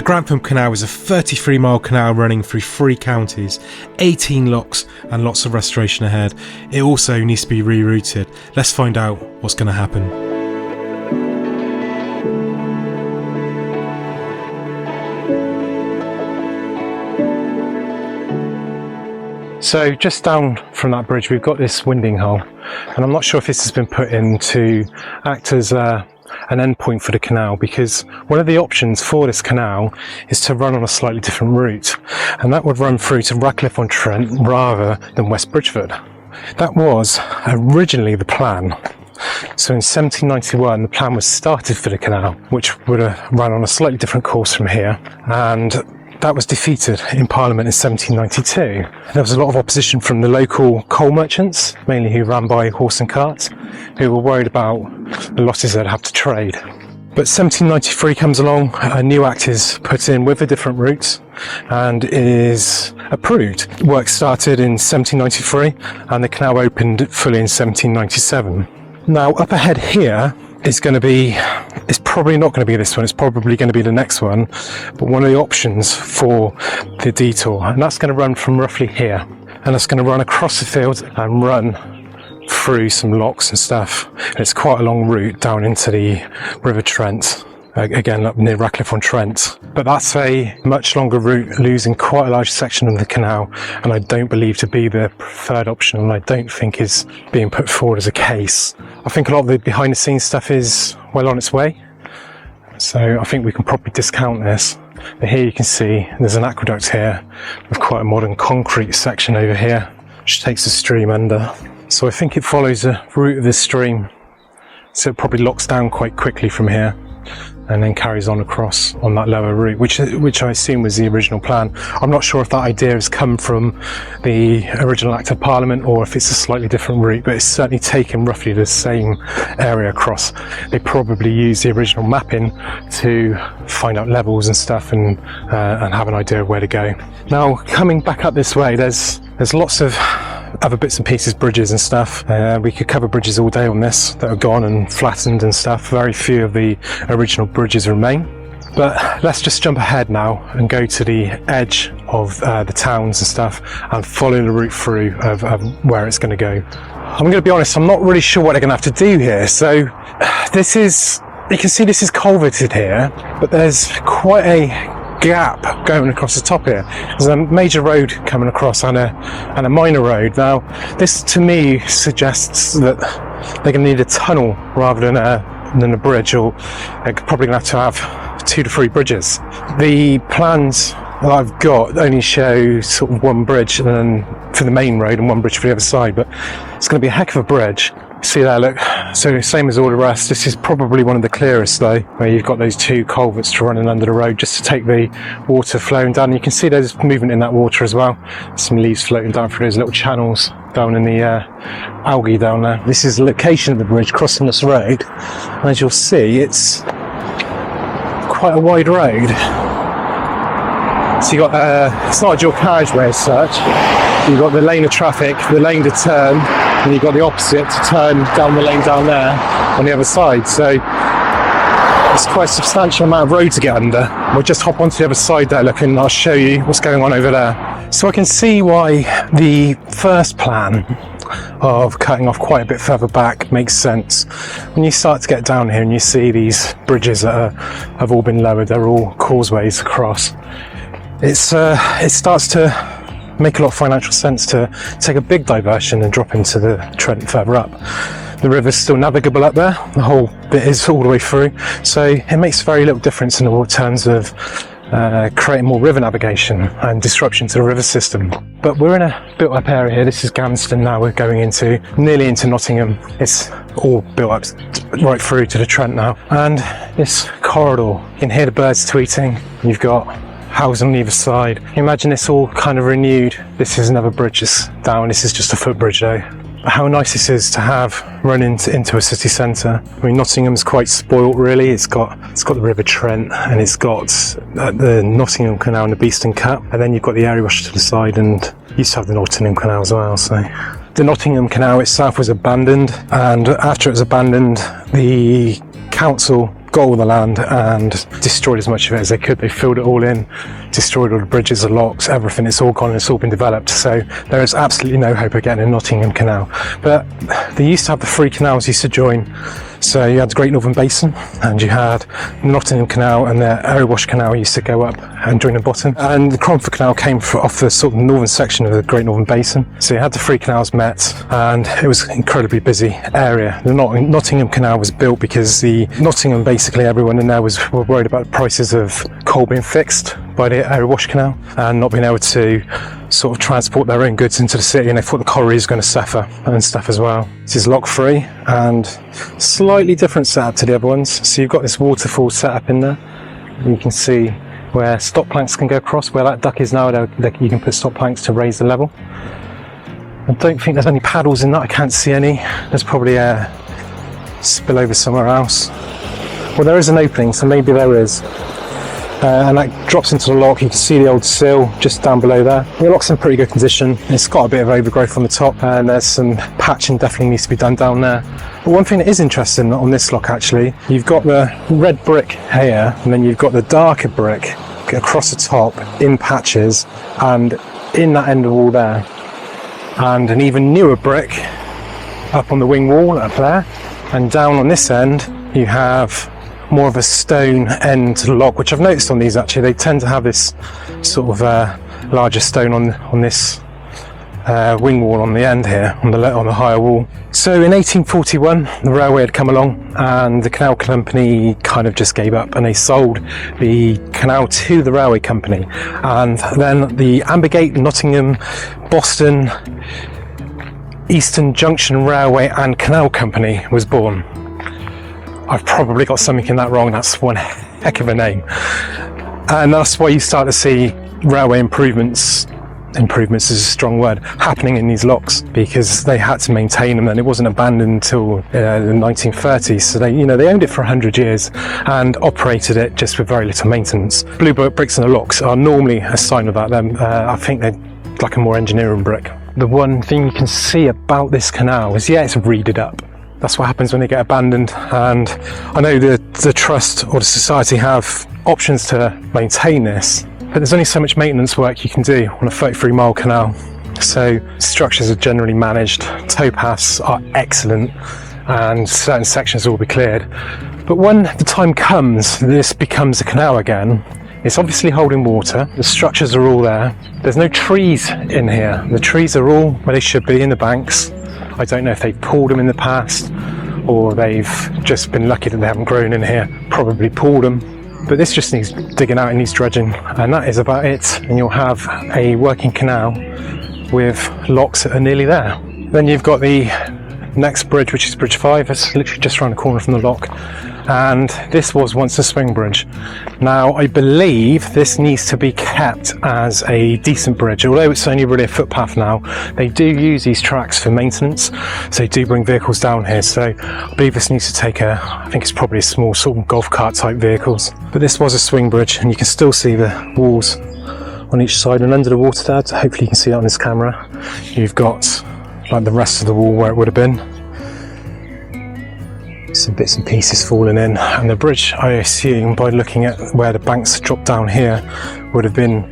The Grantham Canal is a 33-mile canal running through 3 counties, 18 locks and lots of restoration ahead. It also needs to be rerouted. Let's find out what's going to happen. So just down from that bridge we've got this winding hole, and I'm not sure if this has been put in to act as an endpoint for the canal, because one of the options for this canal is to run on a slightly different route, and that would run through to Radcliffe on Trent rather than West Bridgeford. That was originally the plan. So in 1791 the plan was started for the canal, which would have run on a slightly different course from here, and that was defeated in Parliament in 1792. There was a lot of opposition from the local coal merchants, mainly who ran by horse and carts, who were worried about the losses they'd have to trade. But 1793 comes along, a new act is put in with a different route and is approved. Work started in 1793 and the canal opened fully in 1797. Now up ahead here is going to be, it's probably not going to be this one, it's probably going to be the next one, but one of the options for the detour, and that's going to run from roughly here, and that's going to run across the field and run through some locks and stuff. And it's quite a long route down into the River Trent, again up near Radcliffe on Trent, but that's a much longer route, losing quite a large section of the canal, and I don't believe to be the preferred option, and I don't think is being put forward as a case. I think a lot of the behind the scenes stuff is well on its way, so I think we can probably discount this. But here you can see there's an aqueduct here with quite a modern concrete section over here which takes the stream under, so I think it follows the route of this stream, so it probably locks down quite quickly from here and then carries on across on that lower route, which I assume was the original plan. I'm not sure if that idea has come from the original Act of Parliament or if it's a slightly different route, but it's certainly taken roughly the same area across. They probably used the original mapping to find out levels and stuff and have an idea of where to go. Now coming back up this way, there's lots of other bits and pieces, bridges and stuff. We could cover bridges all day on this that are gone and flattened and stuff. Very few of the original bridges remain. But let's just jump ahead now and go to the edge of the towns and stuff and follow the route through of where it's going to go. I'm going to be honest, I'm not really sure what they're going to have to do here. So this is, you can see this is culverted here, but there's quite a gap going across the top here. There's a major road coming across and a minor road. Now this to me suggests that they're going to need a tunnel rather than a bridge, or they're probably going to have 2 to 3 bridges. The plans that I've got only show sort of 1 bridge and then for the main road and 1 bridge for the other side, but it's going to be a heck of a bridge. See there, look, so same as all the rest. This is probably one of the clearest though, where you've got those 2 culverts running under the road just to take the water flowing down. You can see there's movement in that water as well. Some leaves floating down through those little channels down in the algae down there. This is the location of the bridge crossing this road, and as you'll see, it's quite a wide road. So you got it's not a dual carriageway as such. You've got the lane of traffic, the lane to turn, and you've got the opposite to turn down the lane down there on the other side. So it's quite a substantial amount of road to get under. We'll just hop onto the other side there, look, and I'll show you what's going on over there. So I can see why the first plan of cutting off quite a bit further back makes sense. When you start to get down here and you see these bridges that have all been lowered, they're all causeways across. It starts to make a lot of financial sense to take a big diversion and drop into the Trent further up. The river's still navigable up there, the whole bit is all the way through, so it makes very little difference in the terms of creating more river navigation and disruption to the river system. But we're in a built up area here. This is Gamston now, we're going into nearly into Nottingham. It's all built up right through to the Trent now, and this corridor, you can hear the birds tweeting. You've got houses on either side. Imagine this all kind of renewed. This is another bridge that's down. This is just a footbridge though. How nice this is to have run into a city centre. I mean, Nottingham's quite spoilt really. It's got the River Trent, and it's got the Nottingham Canal and the Beeston Cut, and then you've got the area rush to the side, and you used to have the Nottingham Canal as well. So the Nottingham Canal itself was abandoned, and after it was abandoned, the council got all the land and destroyed as much of it as they could. They filled it all in, destroyed all the bridges, the locks, everything. It's all gone, it's all been developed. So there is absolutely no hope of getting a Nottingham Canal. But they used to have the three canals used to join. So you had the Great Northern Basin, and you had the Nottingham Canal, and the Erewash Canal used to go up and join the bottom. And the Cromford Canal came off the sort of northern section of the Great Northern Basin. So you had the three canals met, and it was an incredibly busy area. The Nottingham Canal was built because the Nottingham, basically everyone in there were worried about the prices of coal being fixed by the Erewash Canal and not being able to sort of transport their own goods into the city, and they thought the collieries were going to suffer and stuff as well. This is lock free and slightly different setup to the other ones. So you've got this waterfall setup in there. You can see where stop planks can go across. Where that duck is now, you can put stop planks to raise the level. I don't think there's any paddles in that. I can't see any. There's probably a spillover somewhere else. Well, there is an opening, so maybe there is. And that drops into the lock. You can see the old sill just down below there. The lock's in pretty good condition. It's got a bit of overgrowth on the top, and there's some patching definitely needs to be done down there. But one thing that is interesting on this lock, actually, you've got the red brick here, and then you've got the darker brick across the top in patches, and in that end of wall there, and an even newer brick up on the wing wall up there, and down on this end you have more of a stone end to the lock, which I've noticed on these actually. They tend to have this sort of larger stone on this wing wall on the end here, on the higher wall. So in 1841 the railway had come along, and the canal company kind of just gave up, and they sold the canal to the railway company, and then the Ambergate, Nottingham, Boston, Eastern Junction Railway and Canal Company was born. I've probably got something in that wrong. That's one heck of a name. And that's why you start to see railway improvements is a strong word, happening in these locks, because they had to maintain them, and it wasn't abandoned until the 1930s. So they owned it for 100 years and operated it just with very little maintenance. Blue bricks in the locks are normally a sign of that. I think they're like a more engineering brick. The one thing you can see about this canal is, it's reeded up. That's what happens when they get abandoned, and I know the trust or the society have options to maintain this, but there's only so much maintenance work you can do on a 33-mile canal. So structures are generally managed, towpaths are excellent, and certain sections will be cleared. But when the time comes, this becomes a canal again. It's obviously holding water, the structures are all there. There's no trees in here. The trees are all where they should be, in the banks. I don't know if they've pulled them in the past, or they've just been lucky that they haven't grown in here, probably pulled them. But this just needs digging out, it needs dredging, and that is about it. And you'll have a working canal with locks that are nearly there. Then you've got the next bridge, which is Bridge 5. It's literally just around the corner from the lock. And this was once a swing bridge. Now I believe this needs to be kept as a decent bridge, although it's only really a footpath now. They do use these tracks for maintenance, so they do bring vehicles down here. So I believe this needs to take I think it's probably a small sort of golf cart type vehicles. But this was a swing bridge, and you can still see the walls on each side, and under the water there, hopefully you can see that on this camera, you've got like the rest of the wall where it would have been. Some bits and pieces falling in, and the bridge, I assume by looking at where the banks drop down here, would have been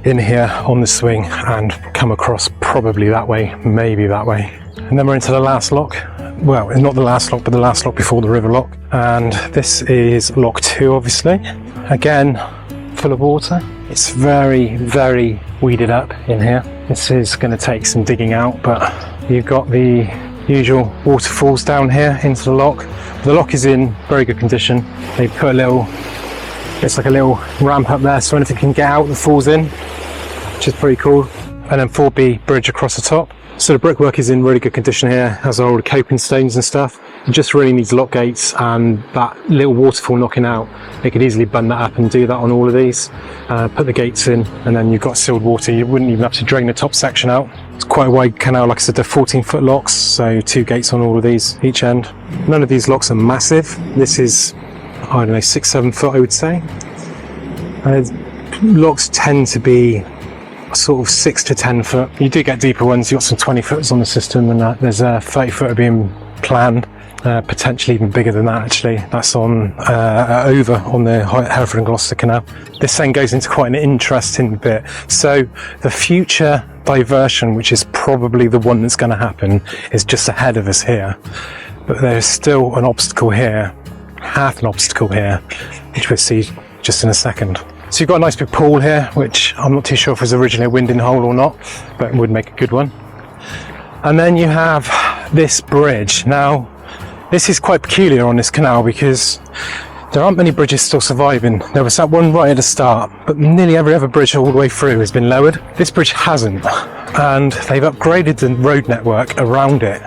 in here on the swing and come across probably that way, maybe that way. And then we're into the last lock. Well, not the last lock, but the last lock before the river lock. And this is lock 2, obviously. Again, full of water. It's very, very weeded up in here. This is going to take some digging out, but you've got the usual waterfalls down here into the lock. The lock is in very good condition. They put it's like a little ramp up there, so anything can get out that falls in, which is pretty cool. And then 4B bridge across the top. So the brickwork is in really good condition here, has all the coping stones and stuff. It just really needs lock gates and that little waterfall knocking out. They could easily bund that up and do that on all of these. Put the gates in, and then you've got sealed water. You wouldn't even have to drain the top section out. It's quite a wide canal, like I said, they're 14-foot locks, so 2 gates on all of these, each end. None of these locks are massive. This is, I don't know, 6-7 foot, I would say. Locks tend to be sort of 6 to 10 foot. You do get deeper ones. You've got some 20 footers on the system, and there's a 30 footer being planned. potentially even bigger than that actually. That's on over on the Hereford and Gloucester Canal. This then goes into quite an interesting bit. So the future diversion, which is probably the one that's going to happen, is just ahead of us here. But there's still an obstacle here, half an obstacle here, which we'll see just in a second. So you've got a nice big pool here, which I'm not too sure if it was originally a winding hole or not, but it would make a good one. And then you have this bridge. Now, this is quite peculiar on this canal because there aren't many bridges still surviving. There was that one right at the start, but nearly every other bridge all the way through has been lowered. This bridge hasn't, and they've upgraded the road network around it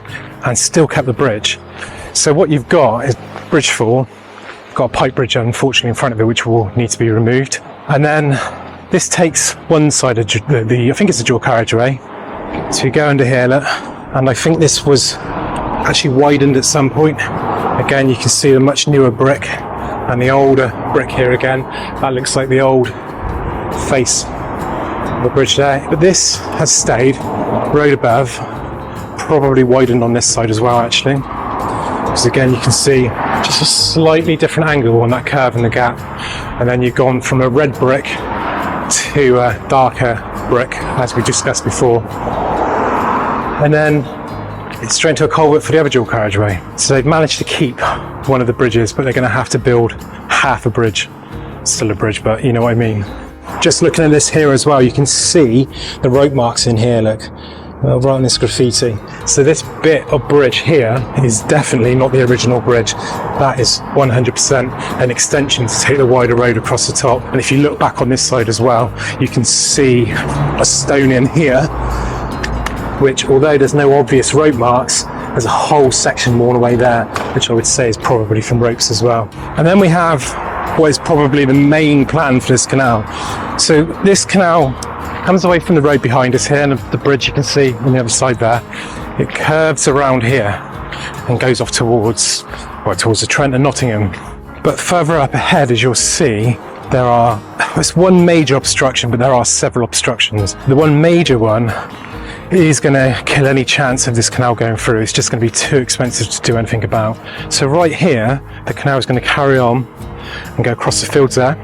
and still kept the bridge. So what you've got is Bridge 4, got a pipe bridge unfortunately in front of it which will need to be removed. And then this takes one side of I think it's a dual carriageway. So you go under here, look, and I think this was actually widened at some point. Again, you can see the much newer brick and the older brick here again. That looks like the old face of the bridge there. But this has stayed, road above, probably widened on this side as well actually. Because again, you can see just a slightly different angle on that curve in the gap. And then you've gone from a red brick to a darker brick, as we discussed before. And then it's straight into a culvert for the other dual carriageway. So they've managed to keep one of the bridges, but they're going to have to build half a bridge. Still a bridge, but you know what I mean. Just looking at this here as well, you can see the rope marks in here, look, right on this graffiti. So this bit of bridge here is definitely not the original bridge. That is 100% an extension to take the wider road across the top. And if you look back on this side as well, you can see a stone in here, which, although there's no obvious rope marks, there's a whole section worn away there, which I would say is probably from ropes as well. And then we have what is probably the main plan for this canal. So this canal comes away from the road behind us here, and the bridge you can see on the other side there. It curves around here and goes off towards the Trent and Nottingham. But further up ahead, as you'll see, it's one major obstruction, but there are several obstructions. The one major one is going to kill any chance of this canal going through. It's just going to be too expensive to do anything about. So right here, the canal is going to carry on and go across the fields there.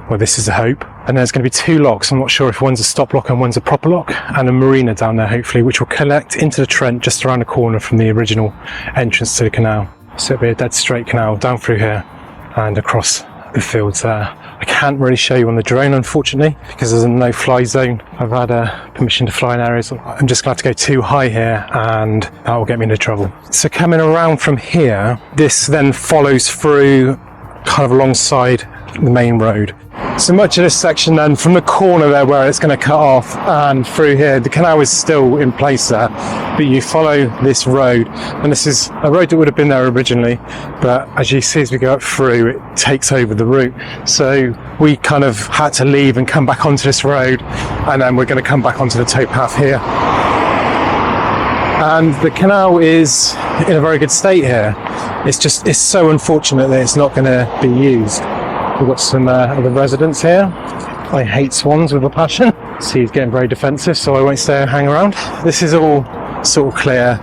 Well, this is the hope. And there's going to be two locks. I'm not sure if one's a stop lock and one's a proper lock, and a marina down there hopefully, which will connect into the Trent just around the corner from the original entrance to the canal. So it'll be a dead straight canal down through here and across the fields there. I can't really show you on the drone unfortunately because there's a no-fly zone. I've had permission to fly in areas. I'm just going to have to go too high here and that will get me into trouble. So coming around from here, this then follows through kind of alongside the main road. So much of this section then, from the corner there where it's going to cut off and through here, the canal is still in place there, but you follow this road, and this is a road that would have been there originally, but as you see as we go up through, it takes over the route. So we kind of had to leave and come back onto this road, and then we're going to come back onto the towpath here. And the canal is in a very good state here. It's so unfortunate that it's not going to be used. We've got some other residents here. I hate swans with a passion. See, he's getting very defensive, so I won't stay and hang around. This is all sort of clear,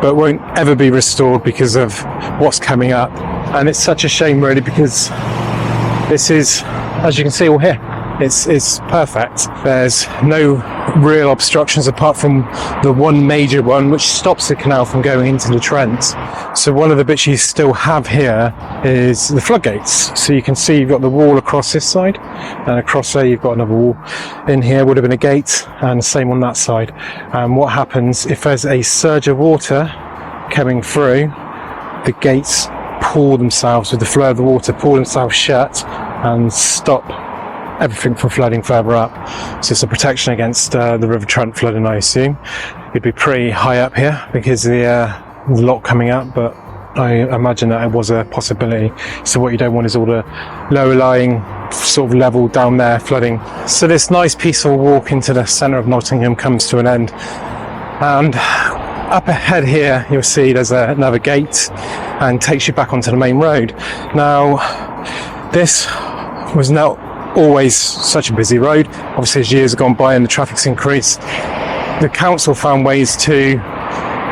but won't ever be restored because of what's coming up. And it's such a shame really, because this is, as you can see all here, it's perfect. There's no real obstructions apart from the one major one which stops the canal from going into the Trent. So one of the bits you still have here is the floodgates. So you can see you've got the wall across this side, and across there you've got another wall. In here would have been a gate, and the same on that side. And what happens if there's a surge of water coming through, the gates pull themselves, with the flow of the water, pull themselves shut and stop everything from flooding further up. So it's a protection against the River Trent flooding, I assume. It'd be pretty high up here because of the lot coming up, but I imagine that it was a possibility. So what you don't want is all the lower lying sort of level down there flooding. So this nice peaceful walk into the centre of Nottingham comes to an end, and up ahead here you'll see there's another gate and takes you back onto the main road. Now this was not always such a busy road. Obviously as years have gone by and the traffic's increased, the council found ways to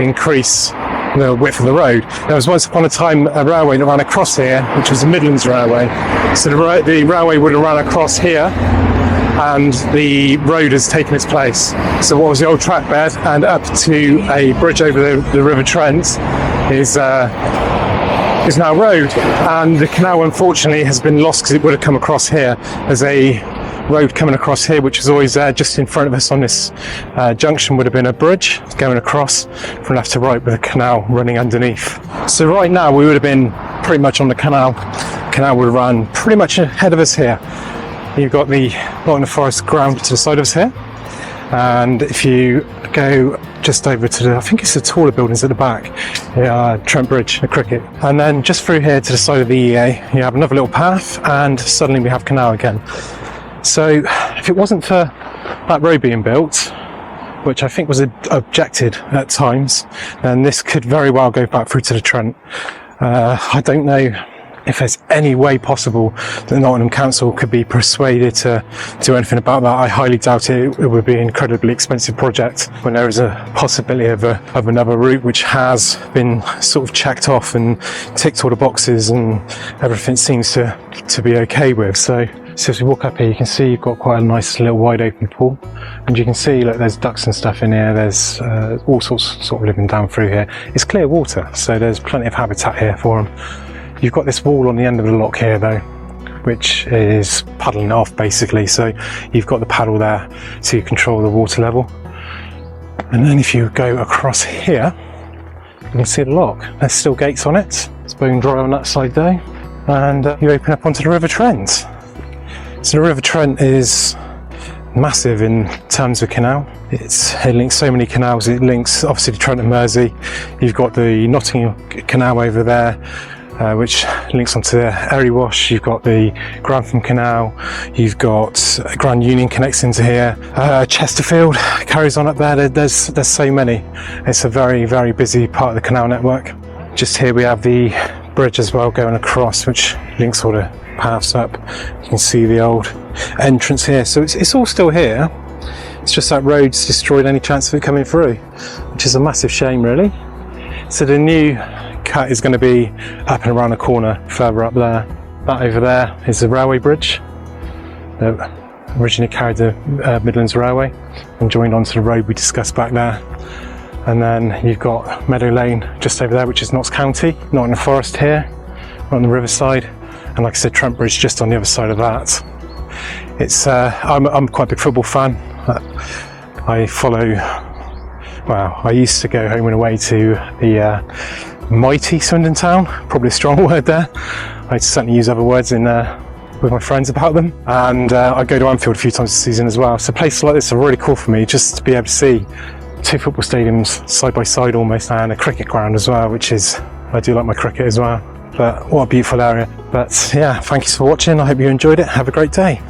increase the width of the road. There was once upon a time a railway that ran across here, which was the Midlands Railway. So the railway would have run across here, and the road has taken its place. So what was the old track bed and up to a bridge over the River Trent is now road, and the canal unfortunately has been lost because it would have come across here. There's a road coming across here which is always there. Just in front of us on this junction would have been a bridge going across from left to right with a canal running underneath. So right now we would have been pretty much on the canal. Canal would have run pretty much ahead of us here. You've got the Nottingham Forest ground to the side of us here, and if you go just over to the, I think it's the taller buildings at the back, Trent Bridge, the cricket, and then just through here to the side of the EA you have another little path, and suddenly we have canal again. So if it wasn't for that road being built, which I think was objected at times, then this could very well go back through to the Trent. I don't know if there's any way possible that Nottingham Council could be persuaded to do anything about that. I highly doubt it. It would be an incredibly expensive project when there is a possibility of another route which has been sort of checked off and ticked all the boxes and everything seems to be okay with. So as we walk up here, you can see you've got quite a nice little wide open pool, and you can see, look, there's ducks and stuff in here. There's all sorts sort of living down through here. It's clear water, so there's plenty of habitat here for them. You've got this wall on the end of the lock here though, which is paddling off basically. So you've got the paddle there to control the water level. And then if you go across here, you can see the lock. There's still gates on it. It's bone dry on that side though. And you open up onto the River Trent. So the River Trent is massive in terms of canal. It links so many canals. It links obviously the Trent and Mersey. You've got the Nottingham Canal over there, which links onto the Erie-Wash. You've got the Grantham Canal. You've got Grand Union connects into here. Chesterfield carries on up there. There's so many. It's a very, very busy part of the canal network. Just here we have the bridge as well going across, which links all the paths up. You can see the old entrance here. So it's all still here. It's just that road's destroyed any chance of it coming through, which is a massive shame really. So the new cut is going to be up and around the corner further up there. That over there is the railway bridge that originally carried the Midlands Railway and joined onto the road we discussed back there. And then you've got Meadow Lane just over there, which is Notts County, Nottingham Forest here, on the riverside. And like I said, Trent Bridge just on the other side of that. It's I'm quite a big football fan. I follow, well, I used to go home and away to the mighty Swindon Town, probably a strong word there. I certainly use other words in with my friends about them, and I go to Anfield a few times a season as well. So places like this are really cool for me, just to be able to see two football stadiums side by side almost, and a cricket ground as well, which is, I do like my cricket as well. But what a beautiful area. But yeah, thank you for watching. I hope you enjoyed it. Have a great day.